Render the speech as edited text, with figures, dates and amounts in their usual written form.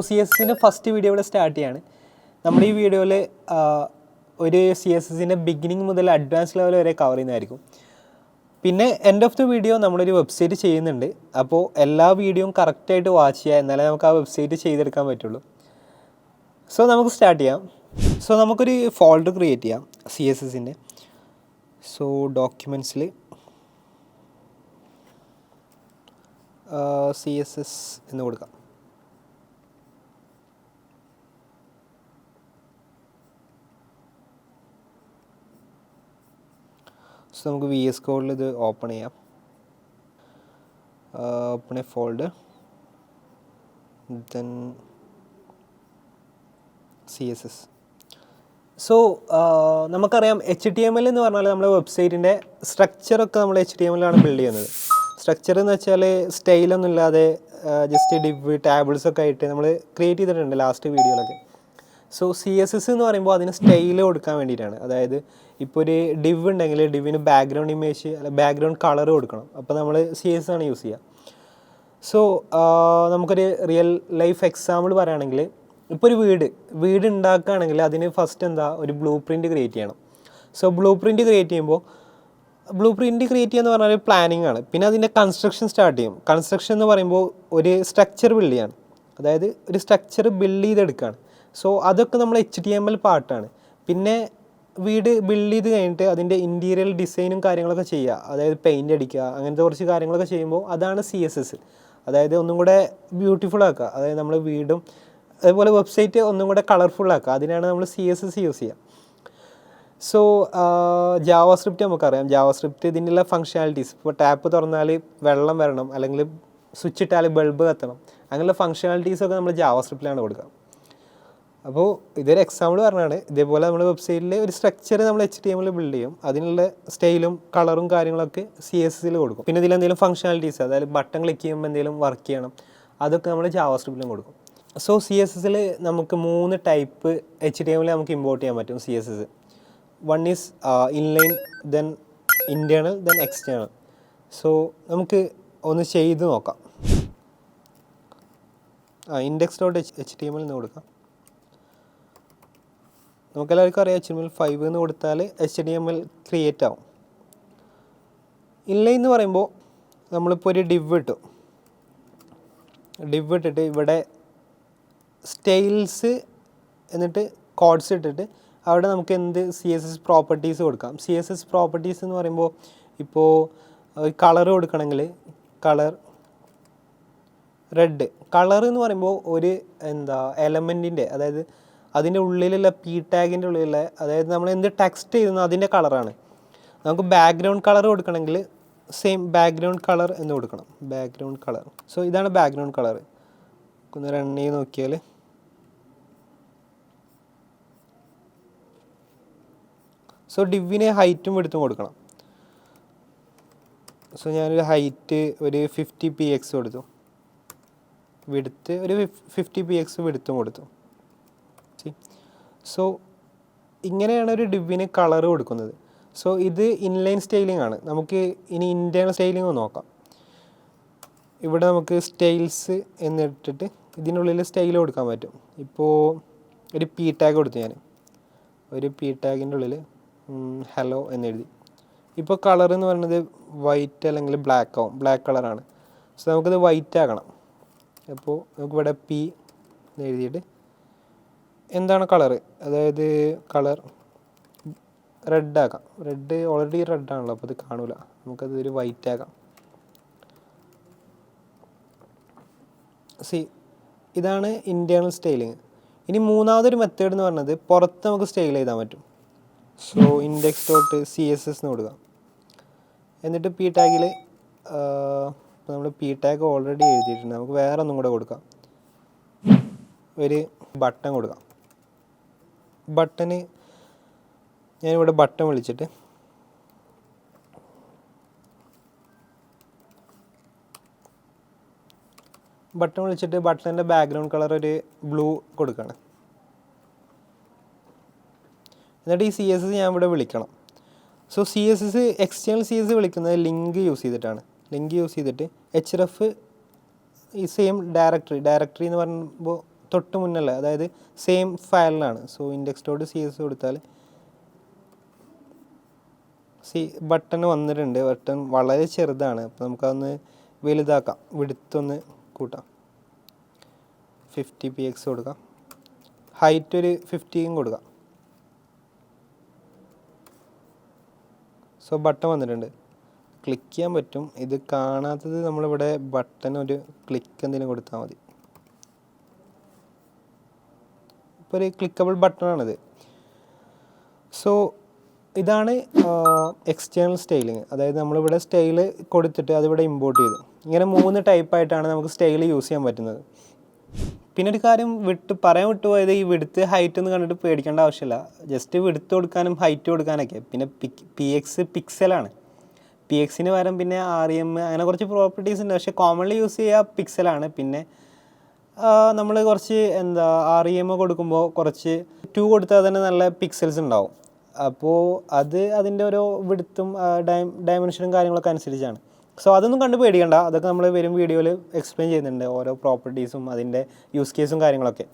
CSSന്റെ first video ഇവിടെ start ചെയ്യാണ്. നമ്മൾ ഈ വീഡിയോയിൽ ഒരു CSSന്റെ ബിഗിനിങ് മുതൽ അഡ്വാൻസ് ലെവൽ വരെ കവർ ചെയ്യുന്നതായിരിക്കും. പിന്നെ എൻഡ് ഓഫ് ദി വീഡിയോ നമ്മളൊരു വെബ്സൈറ്റ് ചെയ്യുന്നുണ്ട്. അപ്പോൾ എല്ലാ വീഡിയോയും കറക്റ്റായിട്ട് വാച്ച് ചെയ്യുക, എന്നാലേ നമുക്ക് ആ വെബ്സൈറ്റ് ചെയ്തെടുക്കാൻ പറ്റുള്ളൂ. സോ നമുക്ക് സ്റ്റാർട്ട് ചെയ്യാം. സോ നമുക്കൊരു ഫോൾഡർ ക്രിയേറ്റ് ചെയ്യാം CSSന്റെ. സോ ഡോക്യുമെൻറ്റ്സിൽ CSS എന്ന് കൊടുക്കാം. സോ നമുക്ക് VS കോഡിൽ ഇത് ഓപ്പൺ ചെയ്യാം. Open A folder, then CSS. So നമുക്കറിയാം HTML എന്ന് പറഞ്ഞാൽ നമ്മുടെ വെബ്സൈറ്റിൻ്റെ സ്ട്രക്ചറൊക്കെ നമ്മൾ HTML ആണ് ബിൽഡ് ചെയ്യുന്നത്. സ്ട്രക്ചർ എന്ന് വെച്ചാൽ സ്റ്റൈലൊന്നും ഇല്ലാതെ ജസ്റ്റ് ഡിവ് ടാബിൾസ് ഒക്കെ ആയിട്ട് നമ്മൾ ക്രിയേറ്റ് ചെയ്തിട്ടുണ്ട് ലാസ്റ്റ് വീഡിയോയിലൊക്കെ. സോ CSS എന്ന് പറയുമ്പോൾ അതിന് സ്റ്റൈൽ കൊടുക്കാൻ വേണ്ടിയിട്ടാണ്. അതായത് ഇപ്പോൾ ഒരു ഡിവ് ഉണ്ടെങ്കിൽ ഡിവിന് ബാക്ക്ഗ്രൗണ്ട് ഇമേജ് അല്ല ബാക്ക്ഗ്രൗണ്ട് കളർ കൊടുക്കണം. അപ്പോൾ നമ്മൾ CSS ആണ് യൂസ് ചെയ്യുക. സോ നമുക്കൊരു റിയൽ ലൈഫ് എക്സാമ്പിൾ പറയുകയാണെങ്കിൽ, ഇപ്പോൾ ഒരു വീട് ഉണ്ടാക്കുകയാണെങ്കിൽ അതിന് ഫസ്റ്റ് ഒരു ബ്ലൂ പ്രിൻറ്റ് ക്രിയേറ്റ് ചെയ്യണം. സോ ബ്ലൂ പ്രിൻറ്റ് ക്രിയേറ്റ് ചെയ്യുമ്പോൾ ചെയ്യുക എന്ന് പറഞ്ഞാൽ പ്ലാനിങ് ആണ്. പിന്നെ അതിൻ്റെ കൺസ്ട്രക്ഷൻ സ്റ്റാർട്ട് ചെയ്യും. കൺസ്ട്രക്ഷൻ എന്ന് പറയുമ്പോൾ ഒരു സ്ട്രക്ചർ ബിൽഡ് ചെയ്യാണ്, അതായത് ഒരു സ്ട്രക്ചർ ബിൽഡ് ചെയ്തെടുക്കുകയാണ്. സോ അതൊക്കെ നമ്മൾ HTML പാർട്ടാണ്. പിന്നെ വീട് ബിൽഡ് ചെയ്ത് കഴിഞ്ഞിട്ട് അതിൻ്റെ ഇൻറ്റീരിയർ ഡിസൈനും കാര്യങ്ങളൊക്കെ ചെയ്യുക, അതായത് പെയിൻ്റ് അടിക്കുക, അങ്ങനത്തെ കുറച്ച് കാര്യങ്ങളൊക്കെ ചെയ്യുമ്പോൾ അതാണ് CSS. അതായത് ഒന്നും കൂടെ ബ്യൂട്ടിഫുൾ ആക്കുക, അതായത് നമ്മൾ വീടും അതുപോലെ വെബ്സൈറ്റ് ഒന്നും കൂടെ കളർഫുൾ ആക്കുക, അതിനാണ് നമ്മൾ CSS യൂസ് ചെയ്യുക. സോ ജാവാസ്ക്രിപ്റ്റ് നമുക്കറിയാം. ജാവാസ്ക്രിപ്റ്റ് ഇതിനുള്ള ഫങ്ഷനാലിറ്റീസ്, ഇപ്പോൾ ടാപ്പ് തുറന്നാൽ വെള്ളം വരണം, അല്ലെങ്കിൽ സ്വിച്ച് ഇട്ടാൽ ബൾബ് കത്തണം, അങ്ങനെയുള്ള ഫങ്ഷനാലിറ്റീസൊക്കെ നമ്മൾ ജാവാസ്ക്രിപ്റ്റിലാണ് കൊടുക്കുക. അപ്പോൾ ഇതൊരു എക്സാമ്പിൾ പറഞ്ഞാണ്. ഇതേപോലെ നമ്മൾ വെബ്സൈറ്റിൽ ഒരു സ്ട്രക്ചർ നമ്മൾ HTML ബിൽഡ് ചെയ്യും, അതിനുള്ള സ്റ്റൈലും കളറും കാര്യങ്ങളൊക്കെ CSSൽ കൊടുക്കും. പിന്നെ ഇതിലെന്തെങ്കിലും ഫങ്ഷനാലിറ്റീസ്, അതായത് ബട്ടൺ ക്ലിക്ക് ചെയ്യുമ്പോൾ എന്തെങ്കിലും വർക്ക് ചെയ്യണം, അതൊക്കെ നമ്മൾ ജാവാസ്ക്രിപ്റ്റിലും കൊടുക്കും. സോ CSSൽ നമുക്ക് 3 ടൈപ്പ് HTML നമുക്ക് ഇമ്പോർട്ട് ചെയ്യാൻ പറ്റും. CSS one is inline, then internal, then external. So നമുക്ക് ഒന്ന് ചെയ്ത് നോക്കാം. index.html എന്ന് കൊടുക്കാം. നമുക്കെല്ലാവർക്കും അറിയാം HTML5 എന്ന് കൊടുത്താൽ HTML ക്രിയേറ്റ് ആവും. ഇൻലൈൻ എന്ന് പറയുമ്പോൾ നമ്മളിപ്പോൾ ഒരു ഡിവ് ഇട്ടിട്ട് ഇവിടെ സ്റ്റൈൽസ് എന്നിട്ട് കോഡ്സ് ഇട്ടിട്ട് അവിടെ നമുക്ക് എന്ത് CSS പ്രോപ്പർട്ടീസ് കൊടുക്കാം. CSS പ്രോപ്പർട്ടീസ് എന്ന് പറയുമ്പോൾ ഇപ്പോൾ കളർ കൊടുക്കണമെങ്കിൽ കളർ റെഡ്. കളർ എന്ന് പറയുമ്പോൾ ഒരു എലമെൻറ്റിൻ്റെ, അതായത് അതിൻ്റെ ഉള്ളിലുള്ള P ടാഗിൻ്റെ ഉള്ളിലുള്ള, അതായത് നമ്മൾ എന്ത് ടെക്സ്റ്റ് ചെയ്യുന്നു അതിൻ്റെ കളറാണ്. നമുക്ക് ബാക്ക്ഗ്രൗണ്ട് കളർ കൊടുക്കണമെങ്കിൽ സെയിം ബാക്ക്ഗ്രൗണ്ട് കളർ എന്ന് കൊടുക്കണം. Background colour. സോ ഇതാണ് ബാക്ക്ഗ്രൗണ്ട് കളർ. ഒന്ന് റൺ ചെയ്ത് നോക്കിയാൽ സോ ഡിവിന് ഹൈറ്റും വിഡ്ത്തും കൊടുക്കണം. സോ ഞാനൊരു ഹൈറ്റ് ഒരു 50 px കൊടുത്തു, വിഡ്ത്ത് ഒരു 50 px വിഡ്ത്തും കൊടുത്തു. സോ ഇങ്ങനെയാണ് ഒരു ഡിവിന് കളർ കൊടുക്കുന്നത്. സോ ഇത് ഇൻലൈൻ സ്റ്റൈലിംഗ് ആണ്. നമുക്ക് ഇനി ഇൻറ്റേർണൽ സ്റ്റൈലിംഗ് നോക്കാം. ഇവിടെ നമുക്ക് സ്റ്റൈൽസ് എന്നിട്ടിട്ട് ഇതിനുള്ളിൽ സ്റ്റൈൽ കൊടുക്കാൻ പറ്റും. ഇപ്പോൾ ഒരു P ടാഗ് കൊടുത്തു, ഞാൻ ഒരു P ടാഗിൻ്റെ ഉള്ളിൽ ഹലോ എന്നെഴുതി. ഇപ്പോൾ കളർ എന്ന് പറയുന്നത് വൈറ്റ് അല്ലെങ്കിൽ ബ്ലാക്ക് ആവും, ബ്ലാക്ക് കളറാണ്. സോ നമുക്കിത് വൈറ്റ് ആക്കണം. അപ്പോൾ നമുക്കിവിടെ P എന്ന് എഴുതിയിട്ട് എന്താണ് കളറ്, അതായത് കളർ റെഡ് ആക്കാം. റെഡ് ഓൾറെഡി റെഡ് ആണല്ലോ, അപ്പോൾ ഇത് കാണൂല, നമുക്കത് ഒരു വൈറ്റ് ആക്കാം. ഇതാണ് ഇൻറ്റേർണൽ സ്റ്റൈലിങ്. ഇനി മൂന്നാമതൊരു മെത്തേഡ് എന്ന് പറയുന്നത് പുറത്ത് നമുക്ക് സ്റ്റൈൽ ചെയ്താൽ പറ്റും. സോ index.css എന്ന് കൊടുക്കാം. എന്നിട്ട് P ടാഗിൽ നമ്മൾ P ടാഗ് ഓൾറെഡി എഴുതിയിട്ടുണ്ട്, നമുക്ക് വേറെ ഒന്നും കൂടെ കൊടുക്കാം. ഒരു ബട്ടൺ കൊടുക്കാം. ബട്ടന് ഞാനിവിടെ ബട്ടൺ വിളിച്ചിട്ട് ബട്ടണിൻ്റെ ബാക്ക്ഗ്രൗണ്ട് കളർ ഒരു ബ്ലൂ കൊടുക്കുകയാണ്. എന്നിട്ട് ഈ CSS ഞാൻ ഇവിടെ വിളിക്കണം. സോ CSS എക്സ്റ്റേണൽ CSS വിളിക്കുന്നത് ലിങ്ക് യൂസ് ചെയ്തിട്ടാണ്. ലിങ്ക് യൂസ് ചെയ്തിട്ട് href ഈ സെയിം ഡയറക്ടറി എന്ന് പറയുമ്പോൾ തൊട്ട് മുന്നല്ല, അതായത് സെയിം ഫയലിലാണ്. സോ index.cs കൊടുത്താൽ ബട്ടൺ വന്നിട്ടുണ്ട്. ബട്ടൺ വളരെ ചെറുതാണ്, അപ്പോൾ നമുക്കതൊന്ന് വലുതാക്കാം, വിഡ്ത്ത് കൂട്ടാം. 50px കൊടുക്കാം, ഹൈറ്റ് ഒരു 50 കൊടുക്കാം. സോ ബട്ടൺ വന്നിട്ടുണ്ട്, ക്ലിക്ക് ചെയ്യാൻ പറ്റും. ഇത് കാണാത്തത് നമ്മളിവിടെ ബട്ടൺ ഒരു ക്ലിക്ക് എന്തെങ്കിലും കൊടുത്താൽ മതി. ഇപ്പോൾ ഒരു ക്ലിക്കബിൾ ബട്ടണാണിത്. സോ ഇതാണ് എക്സ്റ്റേണൽ സ്റ്റൈലിങ്. അതായത് നമ്മളിവിടെ സ്റ്റൈല് കൊടുത്തിട്ട് അതിവിടെ ഇമ്പോർട്ട് ചെയ്തു. ഇങ്ങനെ 3 ടൈപ്പായിട്ടാണ് നമുക്ക് സ്റ്റൈൽ യൂസ് ചെയ്യാൻ പറ്റുന്നത്. പിന്നെ ഒരു കാര്യം പറയാൻ വിട്ടുപോയത്, ഈ വിഡ്ത്ത് ഹൈറ്റ് ഒന്നും കണ്ടിട്ട് പേടിക്കേണ്ട ആവശ്യമില്ല. ജസ്റ്റ് വിഡ്ത്ത് കൊടുക്കാനും ഹൈറ്റ് കൊടുക്കാനൊക്കെ. പിന്നെ PX പിക്സലാണ്. PXന് പകരം പിന്നെ REM അങ്ങനെ കുറച്ച് പ്രോപ്പർട്ടീസ് ഉണ്ട്. പക്ഷേ കോമൺലി യൂസ് ചെയ്യുക പിക്സലാണ്. പിന്നെ നമ്മൾ കുറച്ച് REM കൊടുക്കുമ്പോൾ കുറച്ച് 2 കൊടുത്താൽ തന്നെ നല്ല പിക്സൽസ് ഉണ്ടാവും. അപ്പോൾ അതിൻ്റെ ഓരോ വിഡ്ത്തും ഡയമെൻഷനും കാര്യങ്ങളൊക്കെ അനുസരിച്ചാണ്. സോ അതൊന്നും കണ്ട് പേടിക്കണ്ട, അതൊക്കെ നമ്മൾ വരും വീഡിയോയിൽ എക്സ്പ്ലെയിൻ ചെയ്യുന്നുണ്ട്, ഓരോ പ്രോപ്പർട്ടീസും അതിൻ്റെ യൂസ് കേസും കാര്യങ്ങളൊക്കെ.